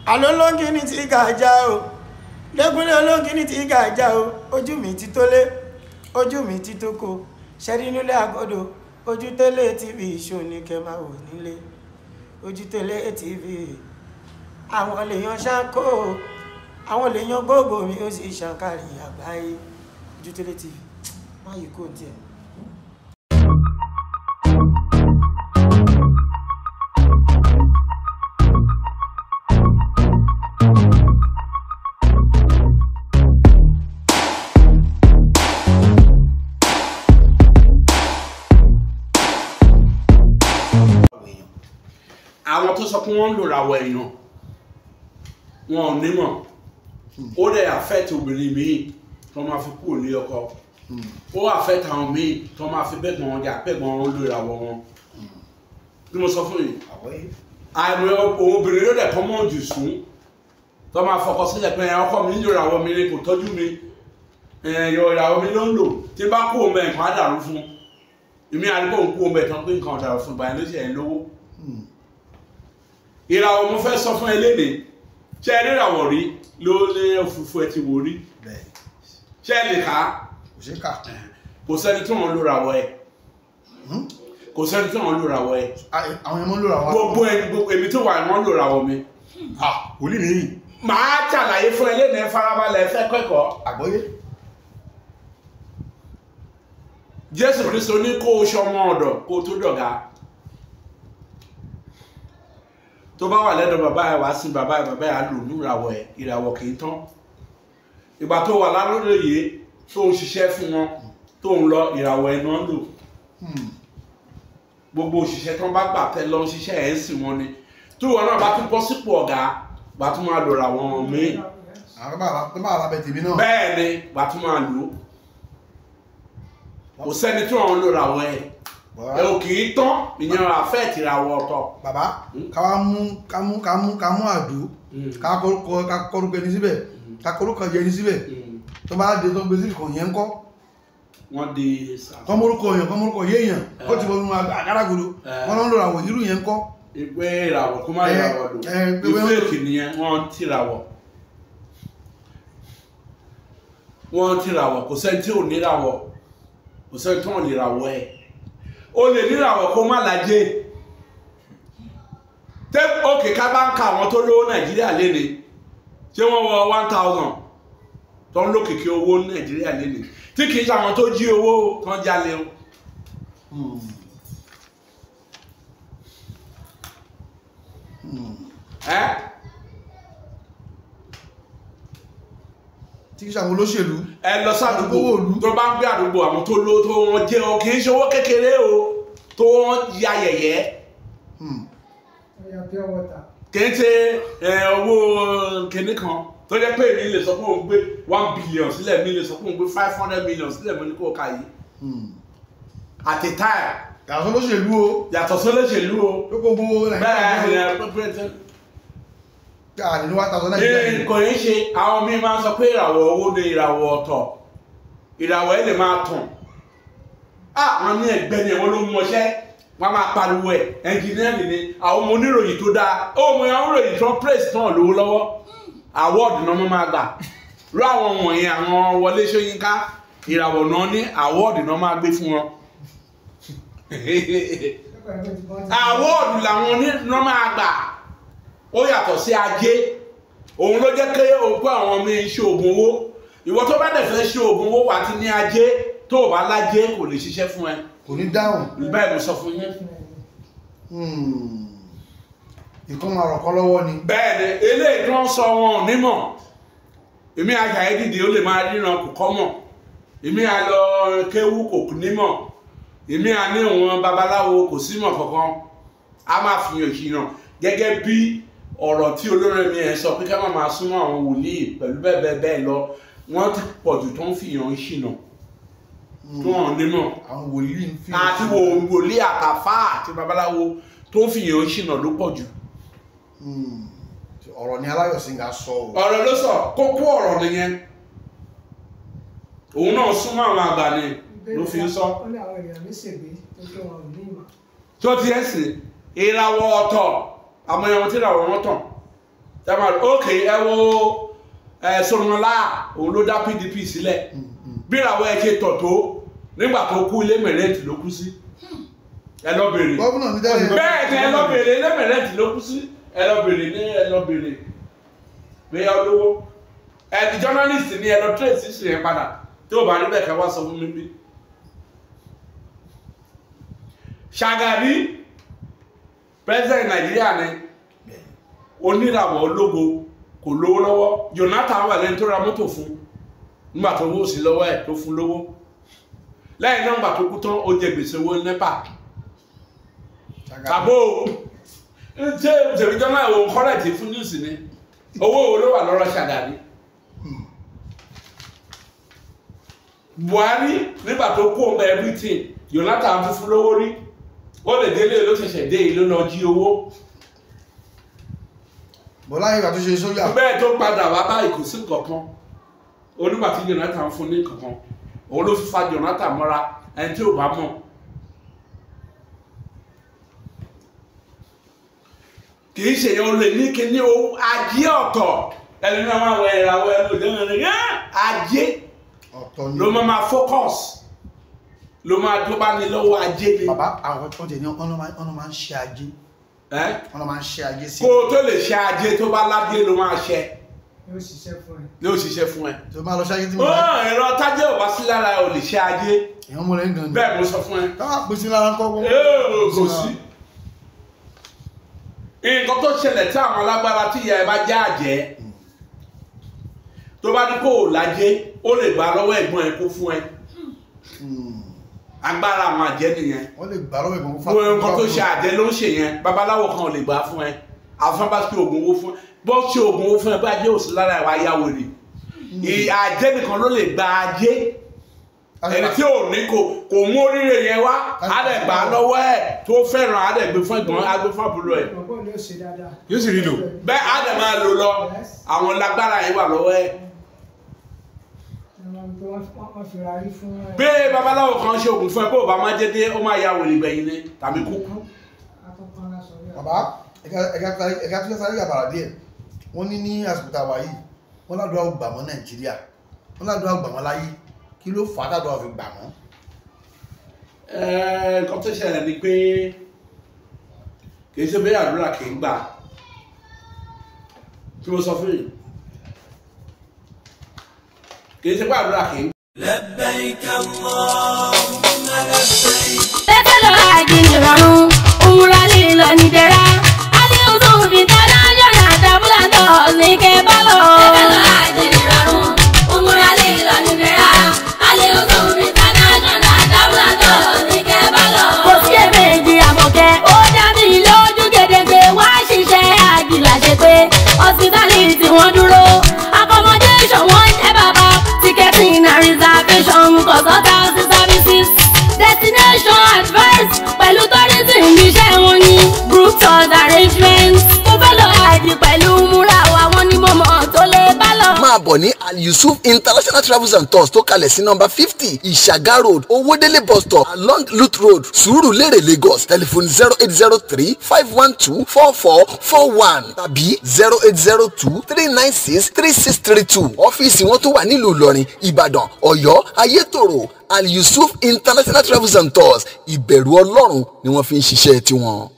alólóńgìní tí gàjà o lẹ́gúnlé olóńgìní tí gàjà o ojú mi ti tó lé ojú mi ti tó kó ṣẹ́rí nílé àgọ́dọ̀ ojú tẹ́lẹ̀ tv show ní kẹ́ máa wò nílé ojú tẹ́lẹ̀ tv àwọn lèèyàn ṣáńkó àwọn lèèyàn gbogbo mi ó sì ṣàǹkàrí àgbáyé ojú tẹ́lẹ̀ tv má yìí kò tiẹ̀. àwọn tó sọ pé wọ́n ń lò ràwọ̀ èèyàn wọn ò nímọ̀ ó dẹ̀ affect obìnrin míì tó máa fi kúrò ní ọkọ ó affect àwọn míì tó máa fi bẹ́gbọ̀n wọn jà pẹ́gbọ̀n wọn lò ràwọ̀ wọn bí mo sọ fún yìí àìmọ̀ obìnrin ló dẹ̀ kọ́ mọ́ jù sún tó máa fọkọ sílẹ̀ pé ọkọ mi ń lò ràwọ̀ mi ni kò tọ́jú mi ìràwọ̀ mi ló ń lò tí bá kú omi nǹkan á dàrú fún ìmí àdúgbò ń kú omi ẹ̀tàn pé nǹkan á dàrú fún ìgbà yẹn ló ṣe ẹ̀ lówó ìràwọ̀ mo fẹ́ sọ fún ẹ léde ṣé ẹ ríràwọ̀ rí ló lé òfurufú ẹ ti wò rí ṣé ẹ lè kà á kò sẹ́ni tí wọ́n lò ràwọ̀ ẹ kò sẹ́ni tí wọ́n lò ràwọ̀ ẹ àwọn ẹmọ lò ràwọ̀ gbogbo èmi tó wà wọ́n lò ràwọ̀ mi òní nìyí màá ṣàlàyé fún ẹ léde farabalẹ̀ fẹ́ kẹ́kọ̀ọ́ àgbọ́yé Jésù Kristo ní kó o ṣọmọ ọ̀dọ̀ kó o tó dọ̀gá tó bá wà lẹ́dọ̀ bàbá ẹ̀ wá sí bàbá ẹ̀ á lò ní ìràwọ̀ ẹ̀ ìràwọ̀ kì í tán ìgbà tó wà lálódé yìí tó ń ṣiṣẹ́ fún wọn tó ń lọ ìràwọ̀ ẹ̀ náà lò gbogbo òṣìṣẹ́ tó ń bá gbà tẹ́ lọ ṣiṣẹ́ ẹ̀ ń sìn wọn ni tó wọn náà bá tún bọ́ sípò ọ̀gá bá tún máa lò ràwọ̀ wọn míì bẹ́ẹ̀ ni bá tún máa lò kò sẹ́ni tí wọ́n lò ràwọ̀ ẹ̀ ẹ ò kì í tán ìyẹn àfẹ́ ìtìràwọ̀ ọ̀tọ̀. bàbá ká mú àdó ká kọrúkọ ẹni síbẹ̀ ká kọrúkọ ẹni síbẹ̀ tó bá dé tó gbé sí ìkàn yẹn ń kọ́ wọ́n di kọmọrúkọ yéèyàn ó ti wọnú àgádágodo wọ́n lọ́n lò ràwọ̀ irú yẹn ń kọ́. ìgbé ìràwọ̀ kó má ìràwọ̀ lò ìfẹ́ẹ̀kì nìyẹn wọ́n tìràwọ̀ kò sẹ́ni tí ò níràwọ̀ kò sẹ́ni tí wọ́n lè ràwọ̀ ẹ̀ o lè níràwọ̀ kó má lajé tẹ́ òkè ká bá ń ka àwọn tó lówó Nàìjíríà léni ṣé wọ́n wọ 1000 tó ń lókìkí owó Nàìjíríà léni tí kìí ṣe àwọn tó jí owó tó ń jalè o tí kìí ṣe àwọn olóṣèlú ẹ lọ sádùúgbò tó bá ń gbé àdúgbò àwọn tó lówó tó wọ́n jẹ́ ọ kìí ṣe owó kékeré o tó wọ́n ya yẹ̀yẹ́ kìí ṣe owó kìíní kan tó jẹ́ pé èmi lè sọ pé òun gbé 1 billion sílẹ̀ mi lè sọ pé òun gbé 500 million sílẹ̀ mo ní kó ká yìí at a time yàtọ̀ sólóṣèlú o tó gbogbo bẹ́ẹ̀ àdínú 1000 Nàìjíríà kò ní ṣe àwọn míì máa ń sọ pé ìràwọ̀ owó ní ìràwọ̀ ọ̀tọ̀ ìràwọ̀ ẹ̀ lè máa tàn àwọn ní ẹgbẹ́ ni wọ́n ló mọṣẹ́ wọ́n máa pariwo ẹ̀ ẹnjìnírì ni àwọn ọmọ oníròyìn tó dáa ó mọ àwọn oníròyìn tó praise tán lówó lọ́wọ́ award náà wọ́n máa gbà lọ àwọn wọ̀nyí àwọn Wọlé Ṣóyínká ìràwọ̀ náà ní award náà máa gbé fún wọn award làwọn náà máa gbà ó yàtọ̀ sí ajé òun ló jẹ́ kí òkú àwọn ọmọ iṣẹ́ oògùn owó ìwọ tó bá dẹ̀ fẹ́ ṣe oògùn owó wà ti ní ajé tó o bá lájé kò lè ṣiṣẹ́ fún ẹ kò ní dáhùn bẹ́ẹ̀ mo sọ fún yín nǹkan máa rọ̀kọ́ lọ́wọ́ ni bẹ́ẹ̀ ni eléyìí tó ń sọ wọn ò nímọ̀ èmi àjà ẹ́ dìde ó lè máa ríran kò kọ́ mọ̀ èmi à lọ kéwú kò nímọ̀ èmi à ní òun babaláwo kò símọ̀ kankan a máa fìyàn ìṣìnà gẹ́gẹ́ bí ọ̀rọ̀ tí olórin mi ẹ̀ sọ pé ká máa súnmọ́ àwọn wòlíì pẹ̀lú bẹ́ẹ̀ lọ wọ́n ti pọ̀jù tó ń fìyàn ìṣìnà tó hàn nímọ̀ àwọn wòlíì ń fi àti wòlíì àtàfà àti babaláwo tó ń fìyàn ìṣìnà ló pọ̀jù. ọ̀rọ̀ ni Aláyọ̀sìngà sọ o. ọ̀rọ̀ ló sọ kókó ọ̀rọ̀ nìyẹn òun náà súnmọ́ àwọn àgbà ni ló fi ń sọ. tó ti ẹ̀ sìn ìràwọ̀ ọ̀tọ̀ àmọ́ ẹ̀wọ̀n tí ìràwọ̀ wọn tàn ok ẹ wo Sọ̀rọ̀mọ́lá òun ló dá PDP sílẹ̀ bí ìràwọ̀ ẹ ṣe tọ̀ tó nígbà tó kú ilé mẹ̀rẹ́ǹtì ló kú sí ẹ lọ bèrè bẹ́ẹ̀ ni ẹ lọ bèrè ilé mẹ̀rẹ́ǹtì ló kú sí ẹ lọ bèrè bẹ́ẹ̀ olówó ẹni journalist ni ẹ lọ trace sí yẹn padà tí ó bá níbẹ̀ ká wá sọ fún mi bí. Ṣàgàrí president Nàìjíríà ni oníràwọ̀ ológo kò lówó lọ́wọ́ Jonathan wà lẹ́ni tó ra mọ́tò fún nígbà tó wó sí lọ́wọ́ ẹ̀ tó fún lówó lẹ́yìn náà gbà tó kú tán ó jẹ gbèsè owó NEPA tàbó ṣé ìṣèjọ́ náà òun kọ́rẹ́tì fún news ni owó ló wà lọ́rọ̀ Ṣàgàrí. Buhari nígbà tó kó ọmọ everything Jonathan fún lówó rí ó lè délé ló ṣẹ̀ṣẹ̀ dé ìlú lọ jí owó. Bọ́lá ìgbà tó ṣe sójà. Bẹ́ẹ̀ tó padà wá báyìí kò sí nǹkankan onígbà tí Jonathan fún ní nǹkankan òun ló fi fa Jonathan mọ́ra ẹni tí ò bá mọ̀. Kì í ṣe yẹn o lè ní kíní o ajé ọ̀tọ̀ ẹni náà máa wẹ ìràwọ̀ ẹni òjò ní ajé ló máa focus ló máa tó bá ní lọ́wọ́ ajé ni. Bàbá àwọn tó jẹ ní ọ̀nà máa ń ṣe ajé. Ọ̀nà máa ń ṣe ajé sí. Kó o tó lè ṣe ajé tó bá ládé ló máa ṣe. Yóò ṣiṣẹ́ fún ẹ. Yóò ṣiṣẹ́ fún ẹ. Tó máa lọ ṣe ajé tí mo rẹ̀. Ẹ̀rọ tájé ò bá sí lára ò lè ṣe ajé. Èèyàn mú rẹ̀ ń gan. Bẹ́ẹ̀ mo sọ fún ẹ. Táwọn àpò sí lára ń kọ́ wọ́n. Kò sí. Nǹkan tó ṣẹlẹ̀ tí àwọn alágbára tí ìyá ẹ bá já àjẹ́ tó bá ní kó o lájé ó lè gbà lọ́wọ́ ẹ̀gbọ́n ẹ kó fún ẹ. Agbára àwọn àjẹ́ nìyẹn. Wọ́n lè gbà lọ́wọ́ ẹ̀gbọ́n kó fún ẹ. Nǹkan tó ṣe àjẹ́ ló ń ṣe yẹn babaláwo kan ò lè gbà fún ẹ àfọn bá ṣe oògùn owó fún ẹ bó ṣe oògùn owó fún ẹ bá jẹ́ òsì lára ìwà ayáwó rè àjẹ́ nìkan ló lè gba ajé ẹni tí ò ní kò mú oríire yẹn wá á lè gbà lọ́wọ́ ẹ̀ tó fẹ́ràn á lè gbé fún ẹ̀gbọ́n á gbé fún àbúrò ẹ̀. Yóò sì rí lò. Bẹ́ẹ̀ á lè máa lò lọ àwọn lágbára yẹn wà lọ́wọ́ ẹ̀. Bí babaláwo kan ṣe oògùn fún ẹ bó o bá má dédé ó máa ya wòlé gbẹ̀yìn ni tàbí kúkú. Bàbá ẹ̀ka tó sáré gàbàrà díẹ̀ wọ́n ní àsìkò tàwa yìí wọ́n ládùúgbò àgbà mọ́ Nàìjíríà wọ́n ládùúgbò àgbà mọ́ láyé kí ló fà á tàdúrà fi gbà mọ́. Nǹkan tó ṣẹlẹ̀ ni pé kì í ṣe bẹ́ẹ̀ àdúrà kì í gbà tí mo sọ fún yìí kì í ṣe bẹ́ẹ̀ àdúrà kì í gbà. لبيك اللهم لبيك. Tẹ́tẹ́ lọ àjìnì rọrùn, òmùra lílọ nìdẹ̀ra. Aliusu fi dáná yọ̀nà àdàbúlà tọ̀ ní kẹbà lọ. Tẹ́tẹ́ lọ àjìnì rọrùn, òmùra lílọ nìdẹ̀ra. Aliusu fi dáná yọ̀nà àdàbúlà tọ̀ ní kẹbà lọ. Kò sí èméjì àmọ̀kẹ́, ó dá mi lójú gedegbe wá ṣiṣẹ́ àjìlá ṣe pé hospitality wọ́n dúró. Accommodation wọ́n jẹ́ bàbá, ticketing and reservation, consultancy services, destination advice, pẹ̀lú tourism iṣẹ́ wọn ní group tours arrangements. Mo fẹ́ lọ àjì pẹ̀lú múra wa wọn ní mọ̀mọ́ tó lè bá lọ. Máa bọ̀ ní Al-Yusuf International Travels and Tours tó kalẹ̀ sí nọ́mbà 50 Ìṣàgá Road, Owódélé bus stop along Lut Road, Sùúrùlérè, Lagos. Telephone 0803 512 4441 tàbí 0802 396 3632. Ọ́fíìsì wọn tó wà nílùú Ìlọrin, Ìbàdàn, Ọ̀yọ́, Ayétòrò. Al-Yusuf International Travels and Tours, ìbẹ̀rù Ọlọ́run ni wọ́n fi ń ṣiṣẹ́ tiwọn.